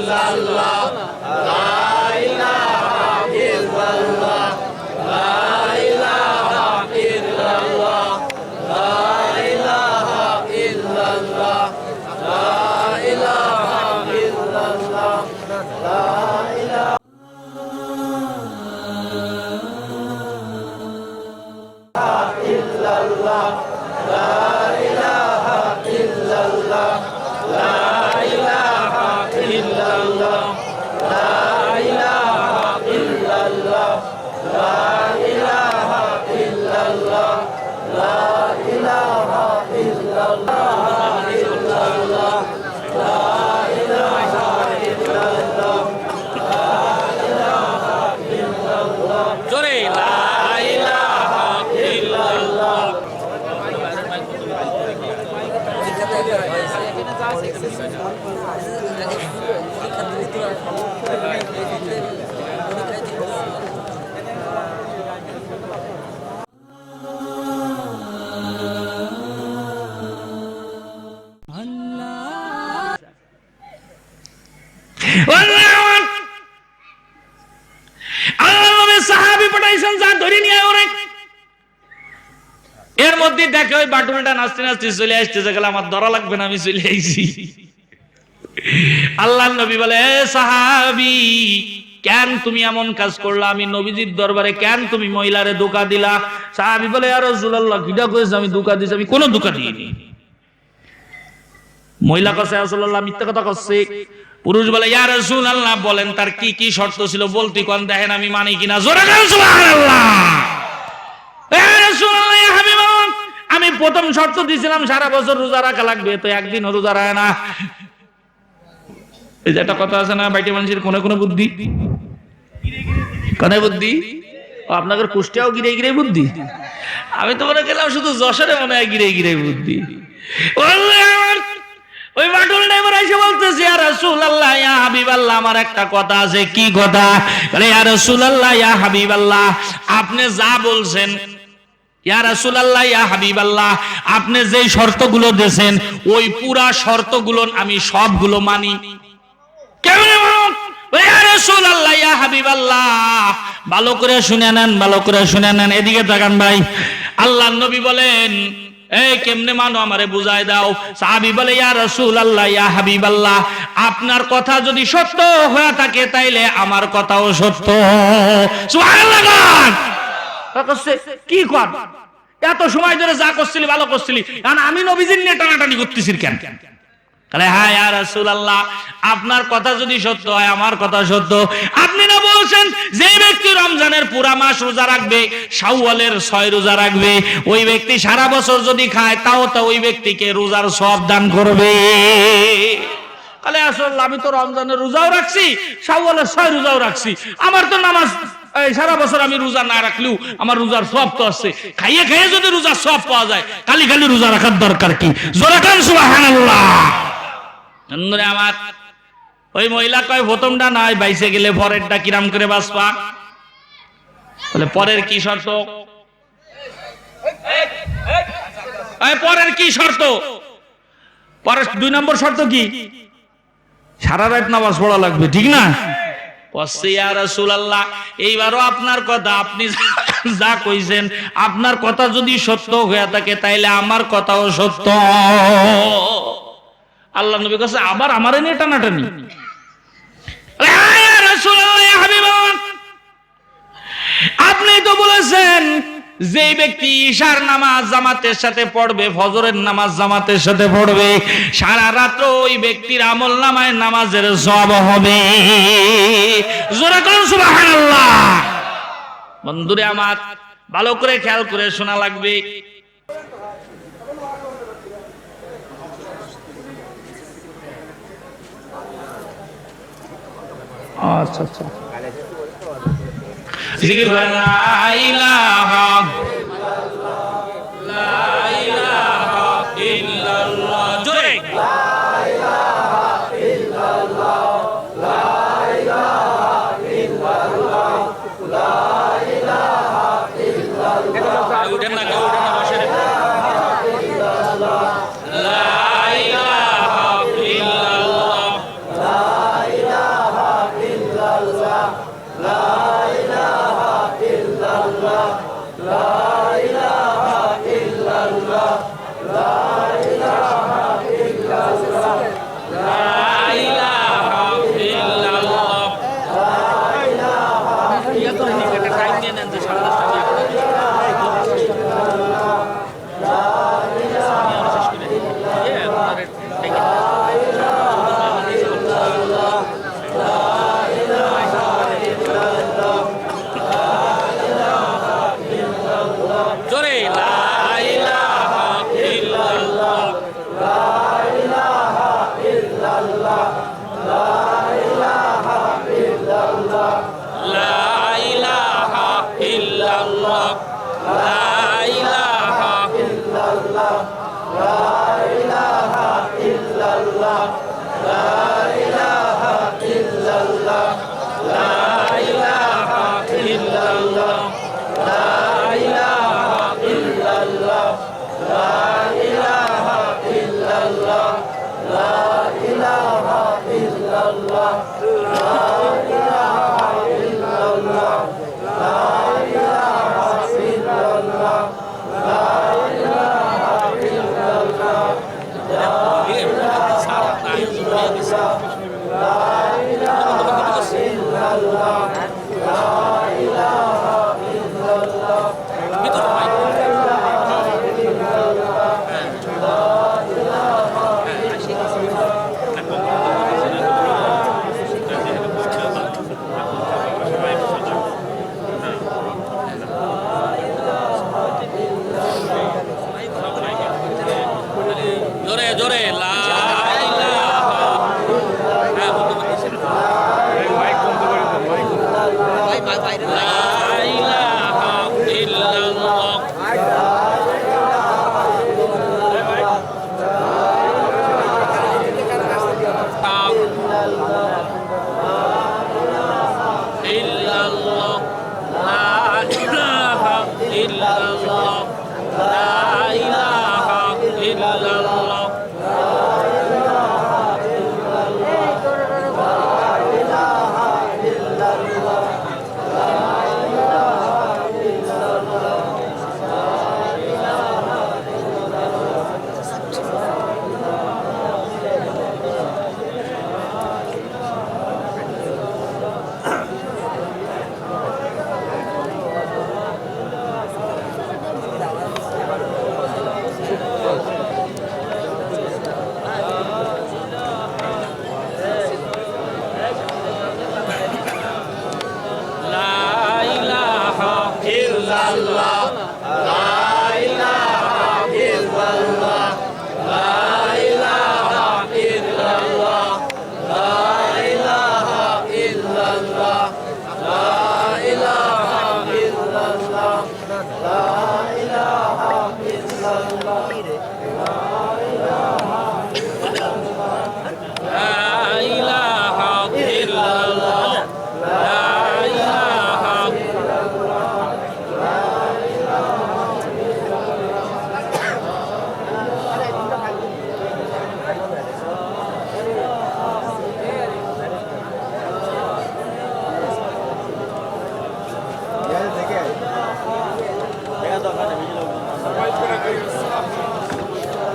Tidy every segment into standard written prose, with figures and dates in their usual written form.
ইল্লাল্লাহ লা ইলাহা ইল্লাল্লাহ লা ইলাহা ইল্লাল্লাহ লা ইলাহা ইল্লাল্লাহ লা ইলাহা ইল্লাল্লাহ লা ইলাহা ইল্লাল্লাহ লা ইলাহা ইল্লাল্লাহ লা ইলাহা ইল্লাল্লাহ লা ইলাহা ইল্লাল্লাহ লা ইলাহা ইল্লাল্লাহ লা ইলাহা ইল্লাল্লাহ ইল্লাল্লাহ লা ইলাহা ইল্লাল্লাহ লা ইলাহা ইল্লাল্লাহ জোরে লা ইলাহা ইল্লাল্লাহ এর মধ্যে দেখে ওই বাটুলটা নাচতে নাচতে চলে আসতেছে, গেলে আমার ধরা লাগবে না, আমি চলে আইছি। আল্লাহর নবী বলে, এ সাহাবী, কেন তুমি এমন কাজ করলা? আমি নবীজির দরবারে কেন তুমি মহিলারে ধোঁকা দিলা? সাহাবী বলে, ইয়া রাসূলুল্লাহ, কিডা কইছে আমি ধোঁকা দিছি? আমি কোনো ধোঁকা দিইনি। মহিলা কাছে রাসূলুল্লাহ মিথ্যা কথা কইছে। পুরুষ বলে, ইয়া রাসূলুল্লাহ, বলেন তার কি কি শর্ত ছিল, বলতি কোন, দেখেন আমি মানি কিনা। জোরে বলেন সুবহানাল্লাহ। এ রাসূলুল্লাহ, ইয়া হাবিবাল্লাহ, আমি প্রথম শর্ত দিয়েছিলাম সারা বছর রোজা রাখা লাগবে, তো একদিন রোজা রাখে না। এই যে একটা কথা আছে না, বাইটে মানুষের কোনে কোনে বুদ্ধি, কোনে বুদ্ধি। ও আপনাদের কুষ্টিয়াও গিরে গিরে বুদ্ধি। আমি তো মনে গেলাম শুধু যশোরে মনে হয় গিরে গিরে বুদ্ধি। ওই বাটুল ড্রাইভার এসে বলতেছে, ইয়া রাসূলুল্লাহ, ইয়া হাবিবাল্লাহ, আমার একটা কথা আছে। কি কথা? বলে, ইয়া রাসূলুল্লাহ, ইয়া হাবিবাল্লাহ, আপনি যা বলছেন, ইয়া রাসূলুল্লাহ, ইয়া হাবিবাল্লাহ, আপনি যেই শর্তগুলো দিয়েছেন ওই পুরা শর্তগুলো আমি সবগুলো মানি। কেমনে মানো? ইয়া রাসূলুল্লাহ, ইয়া হাবিবাল্লাহ, ভালো করে শুনে নেন, ভালো করে শুনে নেন, এদিকে তাকান ভাই। আল্লাহর নবী বলেন, এই কেমনে মানো আমারে বুঝায় দাও। সাহাবী বলে, ইয়া রাসূলুল্লাহ, ইয়া হাবিবাল্লাহ, আপনার কথা যদি সত্য হয়ে থাকে তাইলে আমার কথাও সত্য। সুবহানাল্লাহ। কি কর, এত সময় ধরে যা করছিলি ভালো করছিলি, আমি নবীজির নিয়ে টানাটানি করতেছি কেন? হ্যাঁ ইয়া রাসূলুল্লাহ, আপনার কথা যদি সত্য হয় আমার কথা সত্য। আপনি না বলছেন যে ব্যক্তি রমজানের পুরা মাস রোজা রাখবে, শাওয়ালের 6 রোজা রাখবে, ওই ব্যক্তি সারা বছর যদি খায় তাও তো ওই ব্যক্তিকে রোজার সওয়াব দান করবে। তাহলে আসলে আমি তো রমজানের রোজাও রাখছি, শাওয়ালের 6 রোজাও রাখছি, আমার তো নামাজ এই সারা বছর আমি রোজা না রাখলেও আমার রোজার সওয়াব তো আছে। খাইয়ে খাইয়ে যদি রোজার সওয়াব পাওয়া যায়, খালি খালি রোজা রাখার দরকার কি? জোরে কান সুবহানাল্লাহ। আমার ওই মহিলা কয়, প্রথমটা নয়, বাইসে গেলে পরেরটা কিরাম করে বাঁচবা। বলে, পরের কি শর্ত? পরের কি শর্ত? পরের 2 নম্বর শর্ত কি? সারা রাত নামাজ পড়া লাগবে, ঠিক না? ইয়া রাসূলুল্লাহ, এইবারও আপনার কথা, আপনি যা কইছেন আপনার কথা যদি সত্য হয়ে থাকে তাইলে আমার কথাও সত্য। আল্লাহ নবী কাছে আবার আমারে নিয়ে টানাটানি। ইয়া রাসূলুল্লাহ, ইয়া হাবিবাল্লাহ, আপনি তো বলেছেন যে ব্যক্তি ঈশার নামাজ জামাতের সাথে পড়বে, ফজরের নামাজ জামাতের সাথে পড়বে, সারা রাত ওই ব্যক্তির আমলনামায় নামাজের সওয়াব হবে। জোরে বলুন সুবহানাল্লাহ। বন্ধুরে আমার, ভালো করে খেয়াল করে শোনা লাগবে। আচ্ছা আচ্ছা, জিকির লা ইলাহা লা ইলাহা ইল্লাল্লাহ, জোরে লা ইলাহা ইল্লাল্লাহ লা ইলাহা ইল্লাল্লাহ লা ইলাহা ইল্লাল্লাহ। উঠেন না, উঠেন না, বসে লা ইলাহা ইল্লাল্লাহ লা ইলাহা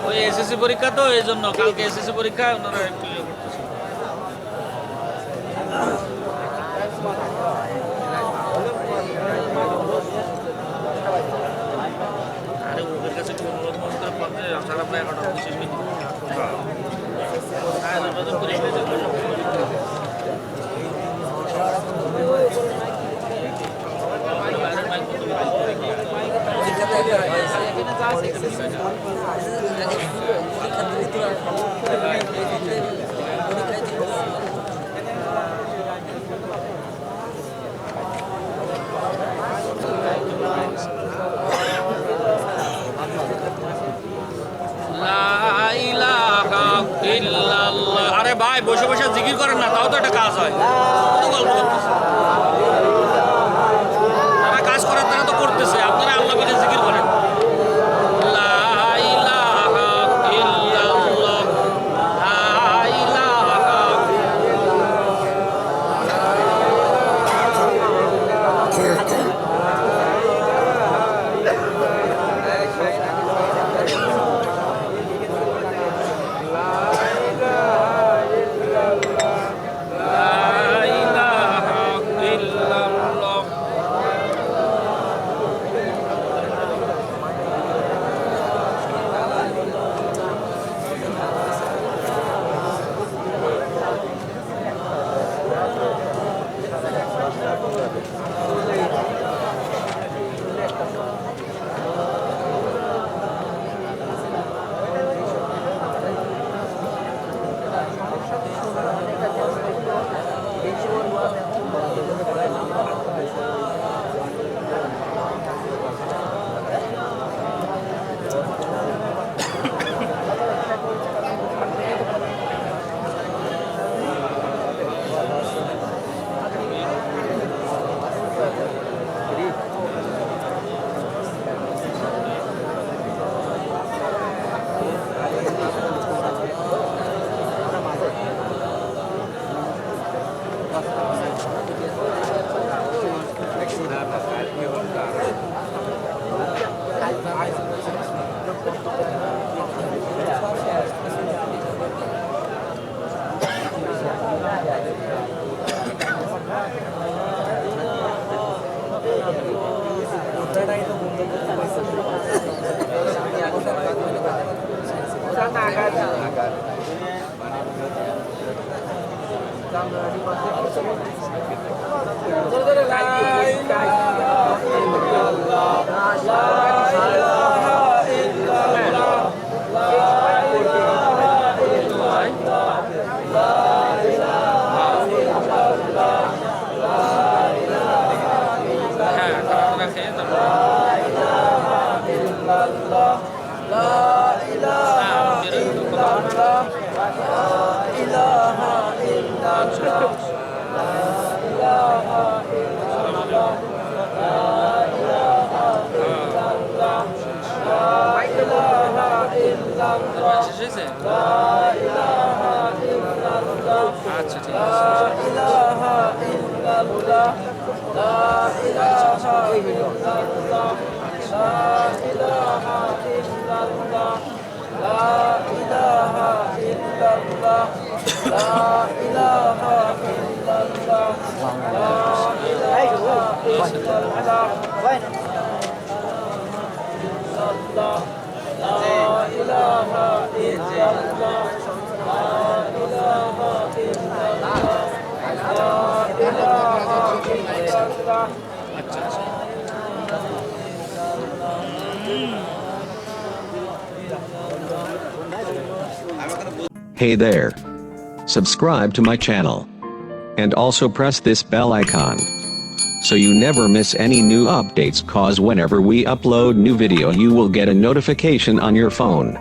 ওই এসএসসি পরীক্ষা তো এই জন্য কালকে এসএসসি পরীক্ষা ওনারা একটু ইয়ে করতেছে। আরে ওদের কাছে একটু অনুরোধ মনে করে পড়তে সারা প্রায় 11টা 25 মিনিট। হ্যাঁ নির্বাচন করে আরে ভাই বসে বসে জিকির করেন না, তাও তো একটা কাজ হয়। কত গল্প করতেছে, তারা কাজ করার তারা তো করতেছে, আপনারা আল্লাহ বলে জিকির করেন। আচ্ছা ঠিক Hey there. Subscribe to my channel. And also press this bell icon. So you never miss any new updates, cause whenever we upload new video you will get a notification on your phone.